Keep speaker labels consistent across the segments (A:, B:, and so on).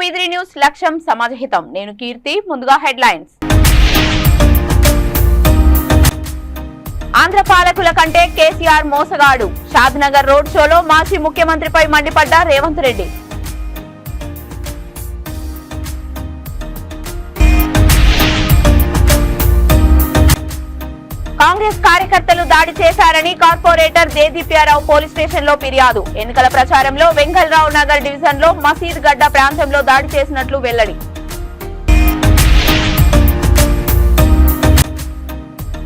A: V3 news లక్ష్యం సమాజహితం. నేను కీర్తి. ముందుగా హెడ్లైన్స్. ఆంధ్ర పాలకుల కంటే కేసీఆర్ మోసగాడు. షాద్నగర్ రోడ్ షోలో మాజీ ముఖ్యమంత్రిపై మండిపడ్డ రేవంత్ రెడ్డి. కాంగ్రెస్ కార్యకర్తలు దాడి చేశారని కార్పొరేటర్ దేదీప్యారావు పోలీస్ స్టేషన్ లో ఫిర్యాదు. ఎన్నికల ప్రచారంలో వెంగళరావు నగర్ డివిజన్ లో మసీద్ గడ్డ ప్రాంతంలో దాడి చేసినట్లు వెల్లడి.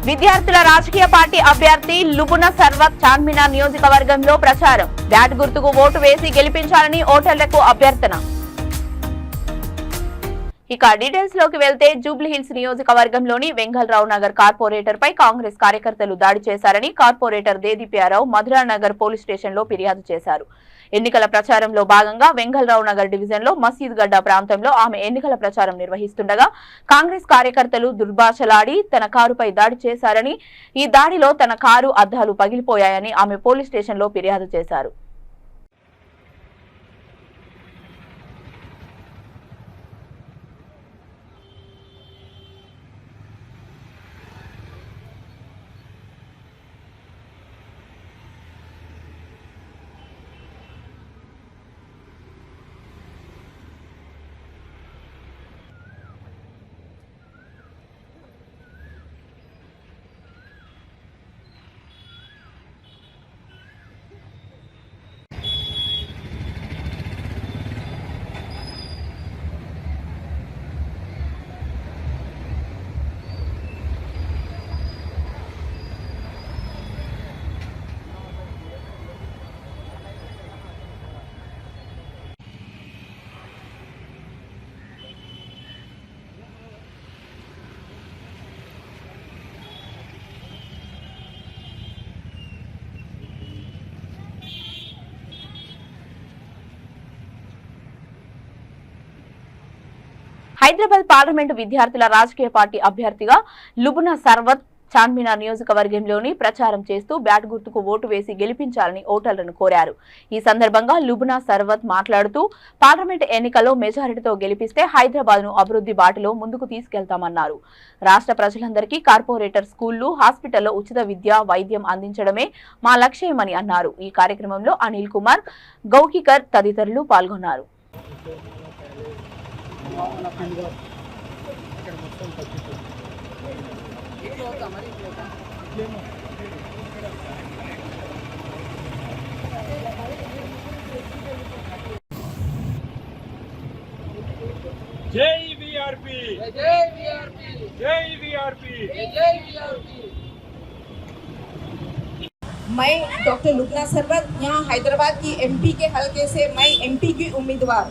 A: విద్యార్థుల రాజకీయ పార్టీ అభ్యర్థి లుబునా సర్వత్ చార్మినార్ నియోజకవర్గంలో ప్రచారం. బ్యాట్ గుర్తుకు ఓటు వేసి గెలిపించాలని ఓటర్లకు అభ్యర్థన. ఇక డీటెయిల్స్ లోకి వెళ్తే జూబ్లీహిల్స్ నియోజకవర్గంలోని వెంగళరావు నగర్ కార్పొరేటర్ పై కాంగ్రెస్ కార్యకర్తలు దాడి చేశారని కార్పొరేటర్ దేదీప్యారావు మధురానగర్ పోలీస్ స్టేషన్ లో ఫిర్యాదు చేశారు. ఎన్నికల ప్రచారంలో భాగంగా వెంగళరావు నగర్ డివిజన్ లో మసీద్ గడ్డ ప్రాంతంలో ఆమె ఎన్నికల ప్రచారం నిర్వహిస్తుండగా కాంగ్రెస్ కార్యకర్తలు దుర్భాషలాడి తన కారుపై దాడి చేశారని, ఈ దాడిలో తన కారు అద్దాలు పగిలిపోయాయని ఆమె పోలీస్ స్టేషన్ లో ఫిర్యాదు చేశారు. హైదరాబాద్ పార్లమెంటు విద్యార్థుల రాజకీయ పార్టీ అభ్యర్థిగా లుబునా సర్వత్ చార్మినార్ నియోజకవర్గంలోని ప్రచారం చేస్తూ బ్యాట్ గుర్తుకు ఓటు వేసి గెలిపించాలని ఓటర్లను కోరారు. ఈ సందర్భంగా లుబునా సర్వత్ మాట్లాడుతూ పార్లమెంటు ఎన్నికల్లో మెజారిటీతో గెలిపిస్తే హైదరాబాద్ ను అభివృద్ధి బాటలో ముందుకు తీసుకెళ్తామన్నారు. రాష్ట్ర ప్రజలందరికీ కార్పొరేటర్ స్కూళ్లు, హాస్పిటల్లో ఉచిత విద్య, వైద్యం అందించడమే మా లక్ష్యమని అన్నారు. ఈ కార్యక్రమంలో అనిల్ కుమార్, గౌకికర్ తదితరులు పాల్గొన్నారు.
B: जय वीआरपी,
C: जय वीआरपी,
B: जय वीआरपी,
C: जय वीआरपी। मैं डॉक्टर लुबना सरवत यहाँ हैदराबाद की एमपी के हलके से मैं एमपी की उम्मीदवार।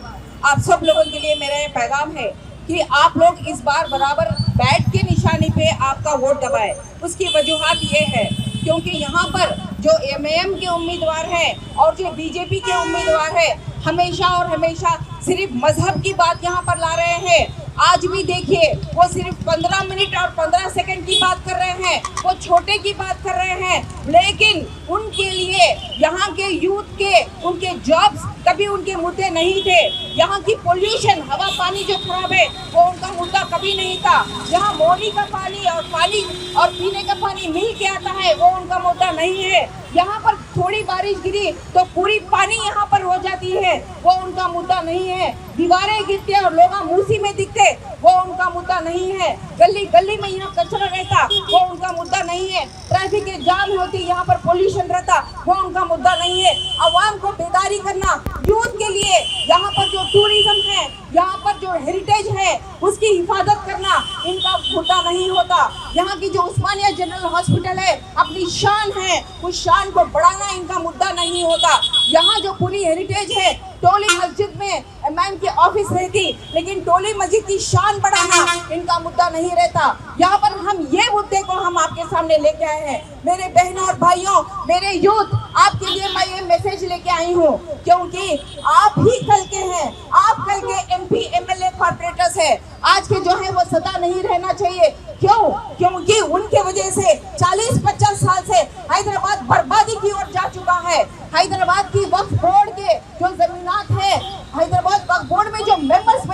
C: आप सब लोगों के लिए मेरा ये पैगाम है कि आप लोग इस बार बराबर बैट के निशानी पे आपका वोट दबाएं। उसकी वजूहात ये है क्योंकि यहाँ पर जो एमएएम के उम्मीदवार हैं और जो बीजेपी के उम्मीदवार हैं हमेशा और हमेशा सिर्फ मजहब की बात यहाँ पर ला रहे हैं। आज भी देखिए वो सिर्फ 15 मिनट और 15 सेकंड की बात कर रहे हैं, वो छोटे की बात कर रहे हैं, लेकिन उनके लिए यहाँ के यूथ के उनके जॉब्स कभी उनके मुद्दे नहीं थे। यहाँ की पोल्यूशन, हवा पानी जो खराब है वो उनका मुद्दा कभी नहीं था। यहाँ मोरी का पानी और पीने का पानी मिल के आता है वो उनका मुद्दा नहीं है। यहाँ पर थोड़ी बारिश गिरी तो पूरी पानी यहाँ पर हो जाती है, वो उनका मुद्दा नहीं है। दीवारें गिरते और लोग मूसी में दिखते वो उनका मुद्दा नहीं है। गली गली में यहाँ कचरा रहता वो उनका मुद्दा नहीं है। ट्रैफिक के जाम होती, यहाँ पर पोल्यूशन रहता वो उनका मुद्दा नहीं है। आवाम को बेदारी करना, यूथ के लिए यहाँ पर जो टूरिज्म है, यहाँ पर जो हेरिटेज है उसकी हिफाजत करना इनका मुद्दा नहीं होता। यहाँ की जो उस्मानिया जनरल हॉस्पिटल है अपनी शान है, उस शान को बढ़ाना इनका मुद्दा नहीं होता। यहाँ जो पूरी हेरिटेज है, टोली मस्जिद में इमाम की ऑफिस रहती लेकिन टोली मस्जिद की शान बढ़ाना इनका मुद्दा नहीं रहता। यहाँ पर हम ये मुद्दे को हम आपके सामने लेके आए हैं। मेरे बहनों और भाइयों, मेरे यूथ, आपके लिए मैं ये मैसेज लेके आई हूँ क्योंकि आप ही कल के हैं, आप कल के एमपी एमएलए कॉर्पोरेटर्स है। आज के जो है वो सदा नहीं रहना चाहिए। क्यों? क्योंकि उनके वजह से 40-50 साल से हैदराबाद बर्बादी की ओर जा चुका है। हैदराबाद की वक्फ बोर्ड के जो जमीनात है, हैदराबाद वक्फ बोर्ड में जो मेंबर्स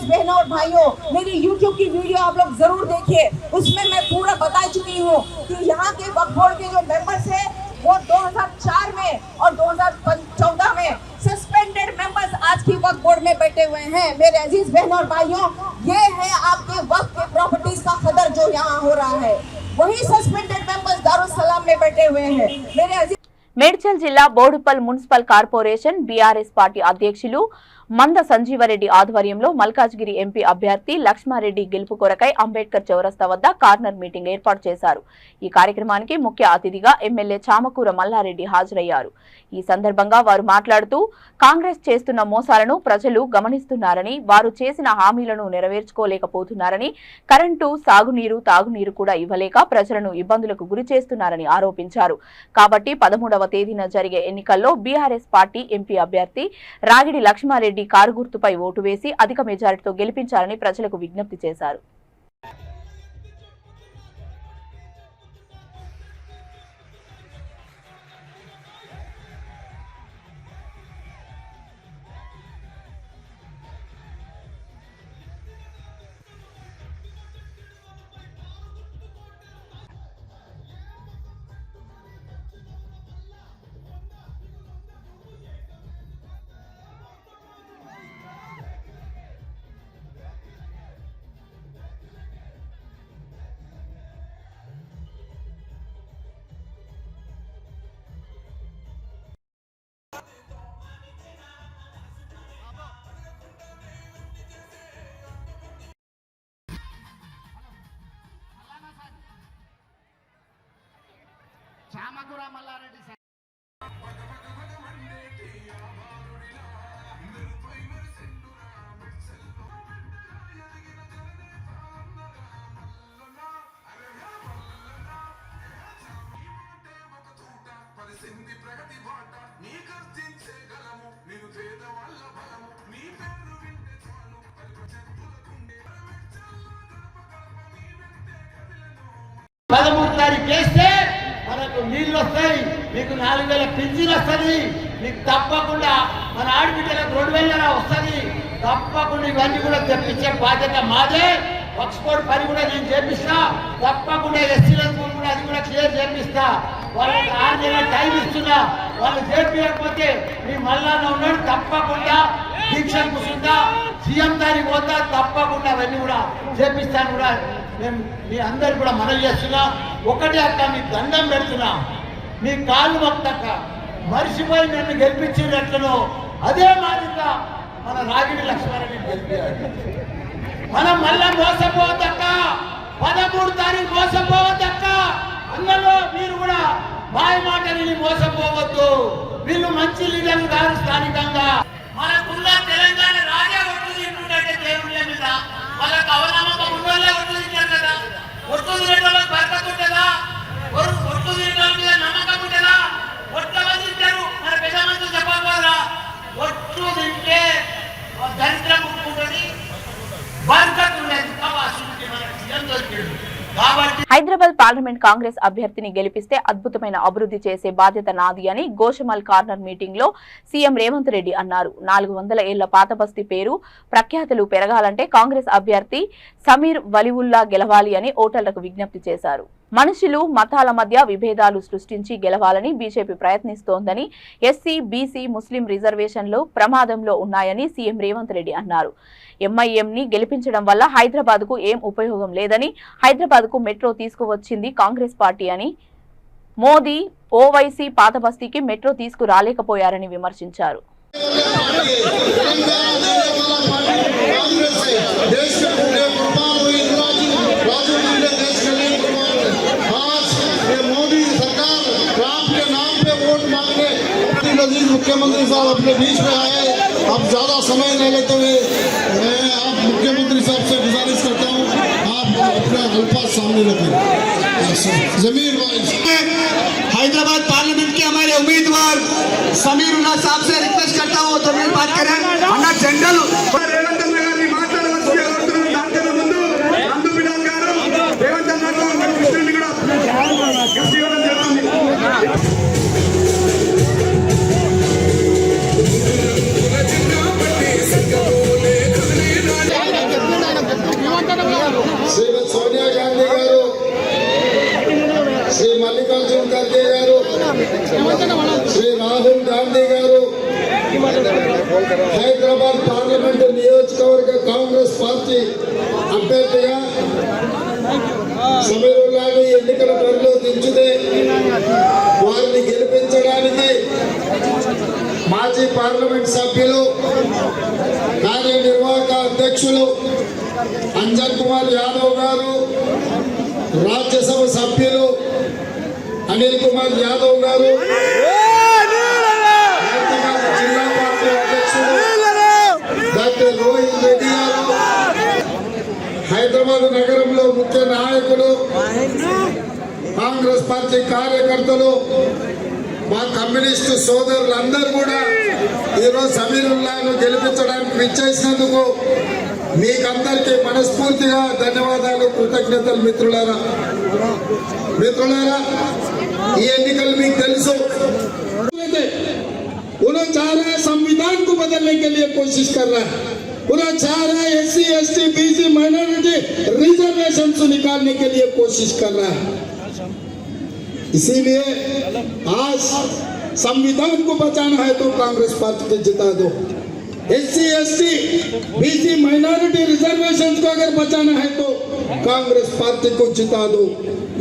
C: अजीज बहनों और भाइयों, मेरी YouTube की वीडियो आप लोग जरूर देखिए। उसमें मैं पूरा बता चुकी हूँ कि यहाँ के वक्फ बोर्ड के जो मेंबर्स हैं वो 2004 में और 2014 में सस्पेंडेड मेंबर्स आज की वक्फ बोर्ड में बैठे हुए हैं। मेरे अजीज बहनों और भाइयों, ये है आपके वक्फ के प्रॉपर्टीज का खदर जो यहाँ हो रहा है। वही सस्पेंडेड मेंबर्स दारुसलाम में बैठे हुए हैं। मेरे अजीज
A: మేడ్చల్ జిల్లా Boduppal municipal corporation BRS party అధ్యక్షులు మంద సంజీవరెడ్డి ఆధ్వర్యంలో మల్కాజ్గిరి ఎంపీ అభ్యర్థి లక్ష్మారెడ్డి గెలుపు కొరకై అంబేద్కర్ చౌరస్తా వద్ద కార్నర్ మీటింగ్ ఏర్పాటు చేశారు। ఈ కార్యక్రమానికి ముఖ్య అతిథిగా ఎమ్మెల్యే చామకూర మల్లారెడ్డి హాజరయ్యారు। ఈ సందర్భంగా వారు మాట్లాడుతూ కాంగ్రెస్ చేస్తున్న మోసాలను ప్రజలు గమనిస్తున్నారని, వారు చేసిన హామీలను నెరవేర్చుకోలేకపోతున్నారని, కరెంటు, సాగునీరు, తాగునీరు కూడా ఇవ్వలేక ప్రజలను ఇబ్బందులకు గురి చేస్తున్నారని ఆరోపించారు। కాబట్టి 13వ తేదీన జరిగే ఎన్నికల్లో బీఆర్ఎస్ పార్టీ ఎంపీ అభ్యర్థి రాగిడి లక్ష్మారెడ్డి కారు గుర్తుపై ఓటు వేసి అధిక మెజారిటీతో గెలిపించాలని ప్రజలకు విజ్ఞప్తి చేశారు।
D: చామకూర మల్లారెడ్డి సార్ ప్రగతి బాట నీ కర్తించే గలము నేను పేద వల్ల బలము నీ పేరు వింటే చాలు చెప్పులకుండే 13 తారీఖు చేస్తే మనకు నీళ్ళు వస్తాయి, మీకు 4000 పింఛన్ వస్తుంది, మీకు తప్పకుండా మన ఆడబిడ్డలకు 2000 వస్తుంది, తప్పకుండా ఇవన్నీ కూడా తెప్పించే బాధ్యత మాదే। వక్స్పోర్ట్ పని కూడా నేను చేపిస్తా, తప్పకుండా ఎస్సీలకు కూడా అది కూడా క్లియర్ చేపిస్తా। వాళ్ళకి 6 నెలల టైం ఇస్తున్నా, వాళ్ళు చేపించకపోతే మీ మల్లాన్న ఉన్నాడు, తప్పకుండా దీక్ష కూర్చుందా, సీఎం దానికి పోతా, తప్పకుండా అవన్నీ కూడా చేపిస్తాను కూడా నేను మీ అందరు కూడా మనవి చేస్తున్నా। ఒకటే అక్క మీకు దండం పెడుతున్నా, మీ కాళ్ళు మొక్కక మరిచిపోయి నన్ను గెలిపించినట్లునో అదే మాదిరిగా మన రాగిడి లక్ష్మారెడ్డి గెలిపారు। మనం మళ్ళా మోసపోవద్దక్క, 13 తారీఖు మోసపోవద్దక్క। అందులో మీరు కూడా మాయ మాట విని మోసపోవద్దు। వీళ్ళు మంచి లీడర్లు కాదు స్థానికంగా। మనకున్న తెలంగాణ రాజా ఒట్టు తింటుంటే దేవుళ్ళ మీద వాళ్ళకి అవనమ్మకం ఉన్నోళ్ళే ఒట్టు తింటారు కదా। ఒట్టు తినేటోళ్ళకి బరకత్ ఉంటుందా? ఒట్టు తినేటోళ్ళ మీద నమ్మకం ఉంటుందా? ఒట్ల మంది తింటారు, మన పెద్ద మంది చెప్పకపోదా? ఒట్టు తింటే దరిద్రం ఉంటుంది, బరకత్ ఉండేది కావాల్సింది మనకి సీఎం దొరికింది కాబట్టి।
A: హైదరాబాద్ పార్లమెంట్ కాంగ్రెస్ అభ్యర్థిని గెలిపిస్తే అద్భుతమైన అభివృద్ధి చేసే బాధ్యత నాది అని గోషమల్ కార్నర్ మీటింగ్ లో సీఎం రేవంత్ రెడ్డి అన్నారు। 400 ఏళ్ల పాత బస్తీ పేరు ప్రఖ్యాతులు పెరగాలంటే కాంగ్రెస్ అభ్యర్థి సమీర్ వలీవుల్లా గెలవాలి అని ఓటర్లకు విజ్ఞప్తి చేశారు। మనుషులు మతాల మధ్య విభేదాలు సృష్టించి గెలవాలని బీజేపీ ప్రయత్నిస్తోందని, ఎస్సీ, బీసీ, ముస్లిం రిజర్వేషన్లు ప్రమాదంలో ఉన్నాయని సీఎం రేవంత్ రెడ్డి అన్నారు। ఎంఐఎంని గెలిపించడం వల్ల హైదరాబాద్ కు ఏం ఉపయోగం లేదని, హైదరాబాద్ కు మెట్రో తీసుకువచ్చింది కాంగ్రెస్ పార్టీ అని, మోదీ ఓవైసీ పాత బస్తీకి మెట్రో తీసుకురాలేకపోయారని విమర్శించారు।
E: मुख्यमंत्री साहब अपने बीच में आए, अब ज्यादा समय नहीं लेते हुए मैं आप मुख्यमंत्री साहब से गुजारिश करता हूँ, आप अपने अल्फाज सामने रखें। जमीर भाई,
F: हैदराबाद पार्लियामेंट के हमारे उम्मीदवार समीर उल्ला साहब से रिक्वेस्ट करता हूँ तो मेरी बात करें। अन्ना जनरल రేవంత్ అన్న గారిని మాట్లాడవలసిందిగా కోరుతున్నాను। దానికన్నా ముందు నందు బిడాల్ గారు రేవంత్ అన్నకు కృష్ణుని కూడా గిఫ్ట్ ఇవ్వడం జరుగుతుంది।
E: పార్టీ అభ్యర్థిగా సమీరుల్లాను ఎన్నికల బరిలో దించితే వారిని గెలిపించడానికి మాజీ పార్లమెంట్ సభ్యులు కార్యనిర్వాహక అధ్యక్షులు అంజన్ కుమార్ యాదవ్ గారు, రాజ్యసభ సభ్యులు అనిల్ కుమార్ యాదవ్ గారు, జిల్లా పార్టీ అధ్యక్షుడు డాక్టర్ రోహిత్ రెడ్డి గారు, హైదరాబాద్ నగరంలో ముఖ్య నాయకులు, కాంగ్రెస్ పార్టీ కార్యకర్తలు, మా కమ్యూనిస్టు సోదరులందరూ కూడా ఈరోజు సమీరుల్లాను గెలిపించడానికి విచ్చేసినందుకు మీకందరికీ మనస్ఫూర్తిగా ధన్యవాదాలు, కృతజ్ఞతలు. మిత్రులారా, ఈ ఎన్నికలు మీకు తెలుసు. उन्होंने चाह रहा है संविधान को बदलने के लिए कोशिश कर रहा है, उन्होंने चाह रहा है SC ST BC minority reservation से निकालने के लिए कोशिश कर रहा है। इसीलिए आज संविधान को बचाना है तो कांग्रेस पार्टी को जिता दो। SC ST BC minority reservation को अगर बचाना है तो कांग्रेस पार्टी को जिता दो,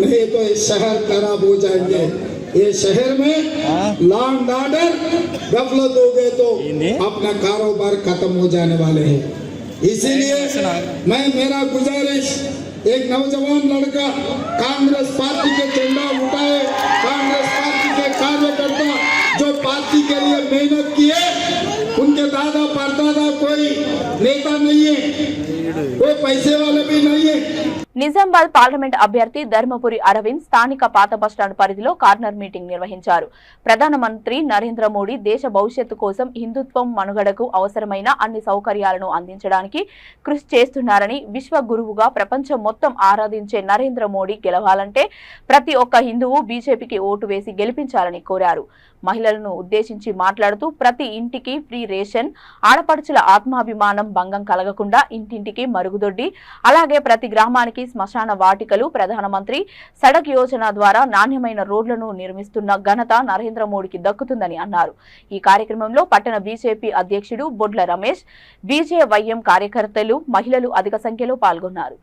E: नहीं तो ये शहर खराब हो जाएंगे। ये शहर में लॉ एंड ऑर्डर गफलत हो गए तो अपना कारोबार खत्म हो जाने वाले हैं। इसीलिए मेरा गुजारिश, एक नौजवान लड़का कांग्रेस पार्टी के झंडा उठाए, कांग्रेस पार्टी के कार्यकर्ता जो पार्टी के लिए मेहनत किए, उनके दादा परदादा कोई नेता नहीं है, कोई पैसे वाले भी नहीं है।
A: నిజామాబాద్ పార్లమెంట్ అభ్యర్థి ధర్మపురి అరవింద్ స్థానిక పాత బస్టాండ్ పరిధిలో కార్నర్ మీటింగ్ నిర్వహించారు. ప్రధానమంత్రి నరేంద్ర మోడీ దేశ భవిష్యత్తు కోసం హిందుత్వం మనుగడకు అవసరమైన అన్ని సౌకర్యాలను అందించడానికి కృషి చేస్తున్నారని, విశ్వ గురువుగా ప్రపంచం మొత్తం ఆరాధించే నరేంద్ర మోడీ గెలవాలంటే ప్రతి ఒక్క హిందువు బీజేపీకి ఓటు వేసి గెలిపించాలని కోరారు. మహిళలను ఉద్దేశించి మాట్లాడుతూ ప్రతి ఇంటికి ఫ్రీ రేషన్, ఆడపడుచుల ఆత్మాభిమానం భంగం కలగకుండా ఇంటింటికి మరుగుదొడ్డి, అలాగే ప్రతి గ్రామానికి శ్మశాన వాటికలు, ప్రధానమంత్రి సడక్ యోజన ద్వారా నాణ్యమైన రోడ్లను నిర్మిస్తున్న ఘనత నరేంద్ర మోడీకి దక్కుతుందని అన్నారు. ఈ కార్యక్రమంలో పట్టణ బీజేపీ అధ్యక్షుడు బొడ్ల రమేష్, బీజేవైఎం కార్యకర్తలు, మహిళలు అధిక సంఖ్యలో పాల్గొన్నారు.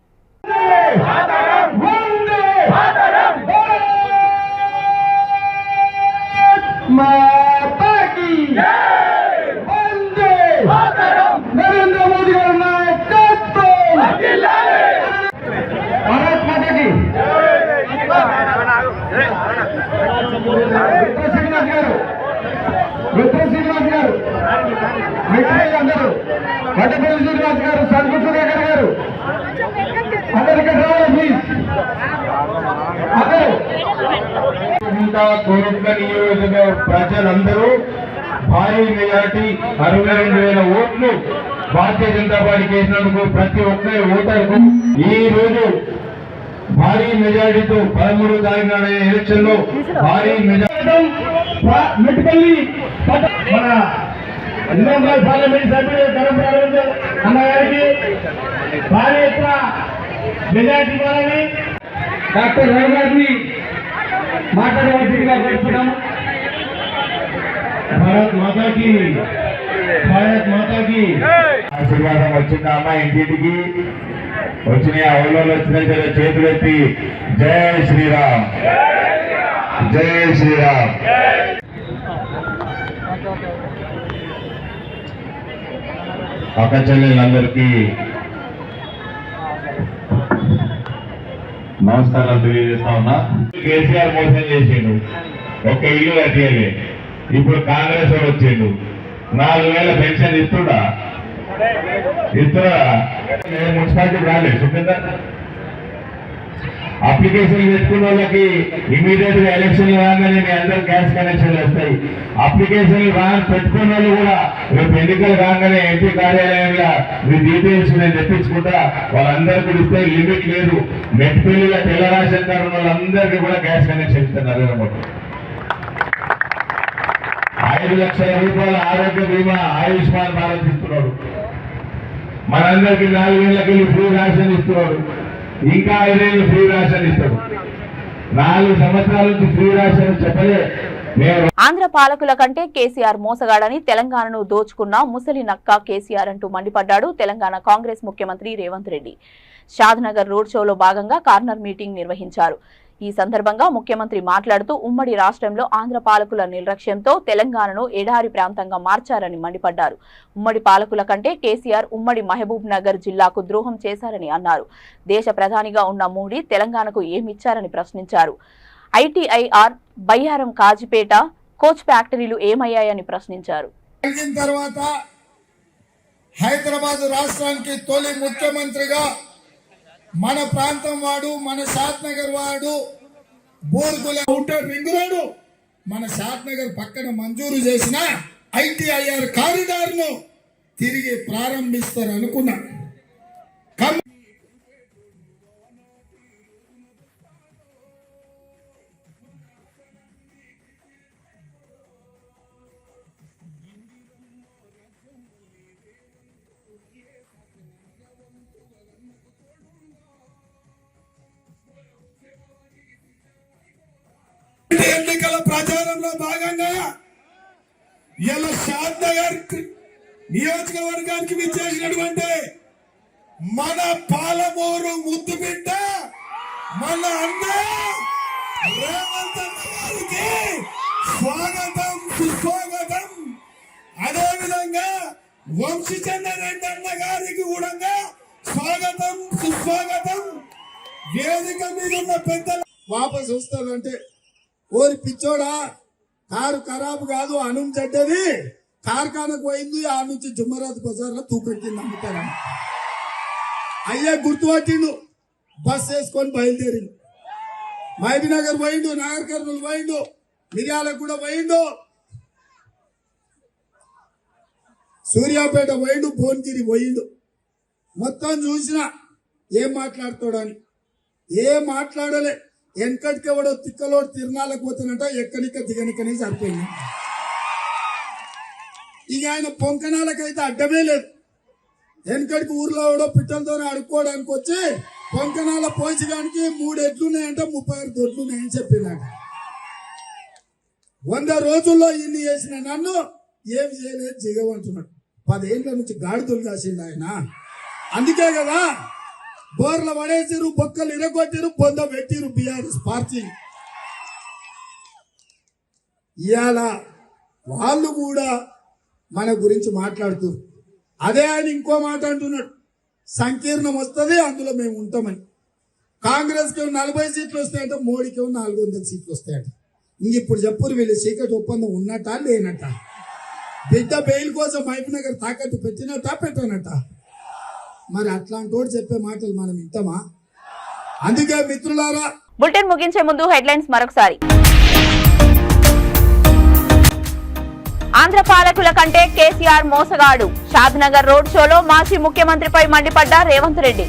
B: नरेंद्र मोदी गाరి నాయకత్వం భారత్ మాతా కీ శ్రీనివాస్ గారు, అందరూ వడ్డపల్లి శ్రీనివాస్ గారు, సర్పంచ్ సుధాకర్ గారు, అందరు ఇక్కడ రావాలి ప్లీజ్. ఇంకా కోరుట్ల నియోజక ప్రజలందరూ భారీ మెజార్టీ 62,000 ఓట్లు భారతీయ జనతా పార్టీకి వేసినందుకు ప్రతి ఒక్క ఓటర్కు ఈ రోజు భారీ మెజార్టీతో 13వ తారీఖు నాడు ఎలక్షన్ లో భారీ మెజార్టీ మెట్టుపల్లి మన నిజామాబాద్ పార్లమెంట్ సభ్యుడు ధర్మపురి అన్న గారికి భారీ ఎత్తున మెజార్టీ ఇవ్వాలని డాక్టర్ రావు గారిని మాట్లాడవలసిందిగా కోరుతున్నాము. భారత్ మాతాకి ఆశీర్వాదం వచ్చిందా అమ్మ? ఇంటింటికి వచ్చిన అవులో వచ్చిన చేతులు ఎత్తి జై శ్రీరామ్, జై శ్రీరామ్. అక్క చెల్లెళ్ళందరికీ నమస్కారాలు తెలియజేస్తా ఉన్నా. కేసీఆర్ మోసం చేసిండు, ఒక్క ఇల్లు కట్టేయలే. ఇప్పుడు కాంగ్రెస్ వాడు వచ్చిండు, 4,000 పెన్షన్ ఇస్తున్నా. మున్సిపాలిటీ రాలేదు. సుఖేందర్ అప్లికేషన్ పెట్టుకున్న వాళ్ళకి ఇమీడియట్ గా ఎలక్షన్ రాగానే మీ అందరు గ్యాస్ కనెక్షన్లు వస్తాయి. అప్లికేషన్లు పెట్టుకున్న వాళ్ళు కూడా రేపు ఎన్నికలు రాగానే ఎంపీ కార్యాలయంలో మీ డీటెయిల్స్ నేను తెప్పించుకుంటా వాళ్ళందరికీ ఇస్తే లిమిట్ లేదు. మెట్పల్లిలో తెల్ల రేషన్ కార్డు ఉన్న వాళ్ళందరికీ కూడా గ్యాస్ కనెక్షన్ ఇస్తున్నారు. 5 లక్షల రూపాయల ఆరోగ్య బీమా ఆయుష్మాన్ భారత్ ఇస్తున్నాడు. మనందరికీ 4,000కి ఫ్రీ రేషన్ ఇస్తున్నాడు. ఇంకా 5 ఏళ్ళు ఫ్రీ రేషన్ ఇస్తాడు. 4 సంవత్సరాల నుంచి ఫ్రీ రేషన్ చెప్పలే.
A: ఆంధ్ర పాలకుల కంటే కేసీఆర్ మోసగాడని తెలంగాణను దోచుకున్న ముసలి నక్క కేసీఆర్ అంటూ మండిపడ్డాడు తెలంగాణ కాంగ్రెస్ ముఖ్యమంత్రి రేవంత్ రెడ్డి. షాద్నగర్ రోడ్ షోలో భాగంగా కార్నర్ మీటింగ్ నిర్వహించారు. ఈ సందర్భంగా ముఖ్యమంత్రి మాట్లాడుతూ ఉమ్మడి రాష్ట్రంలో ఆంధ్ర పాలకుల నిర్లక్ష్యంతో తెలంగాణను ఎడారి ప్రాంతంగా మార్చారని మండిపడ్డారు. ఉమ్మడి పాలకుల కంటే కేసీఆర్ ఉమ్మడి మహబూబ్ నగర్ జిల్లాకు ద్రోహం చేశారని అన్నారు. దేశ ప్రధానిగా ఉన్న మోడీ తెలంగాణకు ఏమిచ్చారని ప్రశ్నించారు. ఐటీఐఆర్, బయ్యారం, కాజిపేట కోచ్ ఫ్యాక్టరీలు ఏమయ్యాయని ప్రశ్నించారు.
E: తర్వాత హైదరాబాద్ రాష్ట్రానికి తొలి ముఖ్యమంత్రిగా మన ప్రాంతం వాడు, మన షాద్నగర్ వాడు, బోర్గుల అవుటర్ రింగ్ రోడ్డు మన షాద్నగర్ పక్కన మంజూరు చేసిన ఐటీఐఆర్ కారిడార్ ను తిరిగి ప్రారంభిస్తారు అనుకున్నా. ఎన్నికల ప్రచారంలో భాగంగా ఇలా షాద్నగర్ నియోజకవర్గానికి విచ్చేసినటువంటి మన పాలమూరు ముద్దు బిడ్డ మన అన్న రేవంత్ అన్న గారికి స్వాగతం, సుస్వాగతం. అదేవిధంగా వంశీచంద్రరెడ్డి అన్న గారికి కూడా స్వాగతం, సుస్వాగతం. వేదిక మీద ఉన్న పెద్దలు వాపసు వస్తారంటే ఓరి పిచ్చోడా, కారు ఖరాబు కాదు, అను చెడ్డది, కార్ఖానకు పోయింది, ఆ నుంచి జుమ్మరాజ్ బజార్ లో తూపెట్టింది అమ్ముతారా. అయ్యా గుర్తుపట్టిండు, బస్ వేసుకొని బయలుదేరిండు. మహబీనగర్ పోయిండు, నాగర్ కర్నూలు పోయిండు, మిర్యాలకు కూడా పోయిండు, సూర్యాపేట పోయిండు, భువనగిరి పోయిండు. మొత్తం చూసిన ఏం మాట్లాడుతాడని ఏం మాట్లాడలే. వెనకటికి ఎవడో తిక్కలోడు తిరణాలకు పోతానంట, ఎక్కడిక దిగనికనే సరిపోయింది. ఇక ఆయన పొంకనాలకైతే అడ్డమే లేదు. వెనకటికి ఊర్లో ఎవడో పిట్టలతో అడుక్కోవడానికి వచ్చి పొంకనాల పోయించడానికి 3 ఎడ్లున్నాయంట, 36 దొడ్లున్నాయని చెప్పినాడు. 100 రోజుల్లో ఇల్లు చేసిన నన్ను ఏం చేయలేదు జిగవంటున్నాడు. 10 ఏళ్ల నుంచి గాడిదలు కాసిండు ఆయన. అందుకే కదా బోర్ల పడేసిరు, బొక్కలు ఇరగొట్టిరు, పొంద పెట్టిరు బీఆర్ఎస్ పార్టీ. ఇవాళ వాళ్ళు కూడా మన గురించి మాట్లాడుతూ అదే ఆయన ఇంకో మాట అంటున్నాడు, సంకీర్ణం వస్తుంది అందులో మేము ఉంటామని. కాంగ్రెస్ కి 40 సీట్లు వస్తాయంట, మోడీకి 400 సీట్లు వస్తాయంట. ఇంక ఇప్పుడు చెప్పురు వీళ్ళు సీక్రెట్ ఒప్పందం ఉన్నట్టా లేనట్ట, బిడ్డ బెయిల్ కోసం మహబూబ్నగర్ తాకట్టు పెట్టినట్టా పెట్టనట్ట. మరి అట్లాంటి వాడు చెప్పే మాటలు మనం ఇంతమా? అందుకే మిత్రులారా,
A: బులెటిన్ ముగించే ముందు హెడ్లైన్స్ మరొకసారి. ఆంధ్ర పాలకుల కంటే కేసీఆర్ మోసగాడు. షాద్నగర్ రోడ్ షోలో మాజీ ముఖ్యమంత్రిపై మండిపడ్డ రేవంత్ రెడ్డి.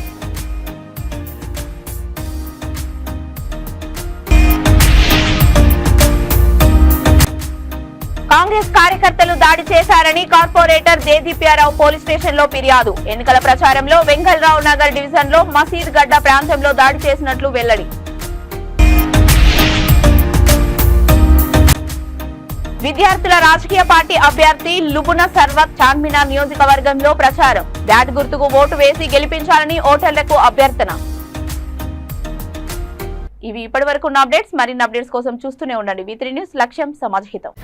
A: కాంగ్రెస్ కార్యకర్తలు దాడి చేశారని కార్పొరేటర్ దేదీప్యారావు పోలీస్ స్టేషన్ లో ఫిర్యాదు. ఎన్నికల ప్రచారంలో వెంగళరావు నగర్ డివిజన్ లో మసీద్ గడ్డ ప్రాంతంలో దాడి చేసినట్లు వెల్లడి. విద్యార్థుల రాజకీయ పార్టీ అభ్యర్థి లుబునా సర్వత్ చార్మినార్ నియోజకవర్గంలో ప్రచారం. బ్యాట్ గుర్తుకు ఓటు వేసి గెలిపించాలని ఓటర్లకు అభ్యర్థన. ఇవి ఇప్పటివరకు ఉన్న అప్డేట్స్. మరిన్ని అప్డేట్స్ కోసం చూస్తూనే ఉండండి V3 న్యూస్. లక్ష్యం సమాజహితం.